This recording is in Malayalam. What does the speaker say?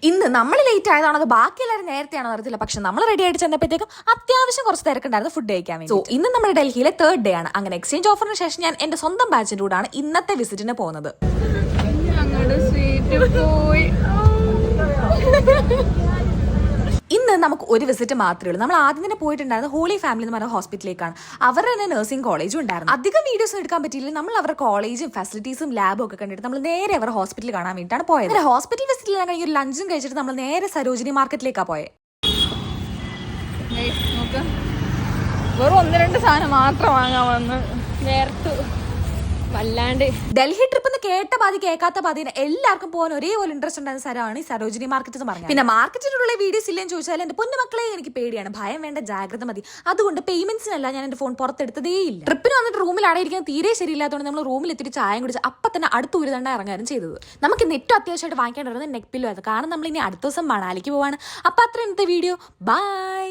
ഇന്ന് നമ്മൾ ലേറ്റ് ആയതാണോ അത് ബാക്കി എല്ലാവരും നേരത്തെയാണോ അറിയത്തില്ല. പക്ഷെ നമ്മൾ റെഡി ആയിട്ട് ചെന്നപ്പോഴത്തേക്കും അത്യാവശ്യം കുറച്ച് തിരക്കുണ്ടായിരുന്നു ഫുഡ് കഴിക്കാൻ വേണ്ടി. സോ ഇന്ന് നമ്മുടെ ഡൽഹിയിലെ 3rd ഡേ ആണ്. അങ്ങനെ എക്സ്ചേഞ്ച് ഓഫറിന് ശേഷം ഞാൻ എന്റെ സ്വന്തം ബാച്ചിന്റെ കൂടാണ് ഇന്നത്തെ വിസിറ്റിന് പോകുന്നത്. ഇന്ന് നമുക്ക് ഒരു വിസിറ്റ് മാത്രമേ ഉള്ളൂ. നമ്മൾ ആദ്യം തന്നെ പോയിട്ടുണ്ടായിരുന്നത് ഹോളി ഫാമിലി എന്ന് പറഞ്ഞ ഹോസ്പിറ്റലിലേക്കാണ്. അവരുടെ തന്നെ നഴ്സിംഗ് കോളേജും ഉണ്ടായിരുന്നു. അധികം വീഡിയോസ് എടുക്കാൻ പറ്റിയില്ല. നമ്മൾ അവരുടെ കോളേജും ഫെസിലിറ്റീസും ലാബും ഒക്കെ കണ്ടിട്ട് നമ്മൾ നേരെ അവരുടെ ഹോസ്പിറ്റലിൽ കാണാൻ വേണ്ടിയിട്ടാണ് പോയത്. ഹോസ്പിറ്റൽ വിസിറ്റിൽ കഴിഞ്ഞ ഒരു ലഞ്ചും കഴിച്ചിട്ട് നമ്മൾ നേരെ സരോജിനി മാർക്കറ്റിലേക്കാണ് പോയത്. വെറും 1-2 സാധനം മാത്രം വാങ്ങാൻ വന്ന് നേരത്തെ വല്ലാണ്ട്. ഡൽഹി ട്രിപ്പ് എന്ന് കേട്ട പാതി കേൾക്കാത്ത പാതി എല്ലാവർക്കും പോകാൻ ഒരേപോലെ ഇൻട്രസ്റ്റ് ഉണ്ടായിരുന്ന സ്ഥലമാണ് ഈ സരോജിനി മാർക്കറ്റ് എന്ന് പറഞ്ഞത്. പിന്നെ മാർക്കറ്റിലുള്ള വീഡിയോസ് ഇല്ലെന്ന് ചോദിച്ചാൽ എന്റെ പൊന്നുമക്കളെ എനിക്ക് പേടിയാണ്. ഭയം വേണ്ട, ജാഗ്രത മതി. അതുകൊണ്ട് പേയ്മെന്റ്സിനല്ല ഞാൻ എന്റെ ഫോൺ പുറത്തെടുത്തതേ ഇല്ല. ട്രിപ്പിന് വന്നിട്ട് റൂമിൽ അടയിരിക്കാൻ തീരെ ശരിയില്ലാത്തതുകൊണ്ട് നമ്മൾ റൂമിൽ എത്തിയിട്ട് ചായം കുടിച്ച് അപ്പം തന്നെ അടുത്ത ഒരു തണ്ട ഇറങ്ങാനും ചെയ്തത്. നമുക്ക് ഏറ്റവും അത്യാവശ്യമായിട്ട് വാങ്ങിക്കേണ്ടത് നെക്ക് പില്ലോ ആയിരുന്നു. കാരണം നമ്മൾ ഇനി അടുത്ത ദിവസം മണാലിക്ക് പോവാണ്. അപ്പൊ അത്ര ഇന്നത്തെ വീഡിയോ. ബൈ.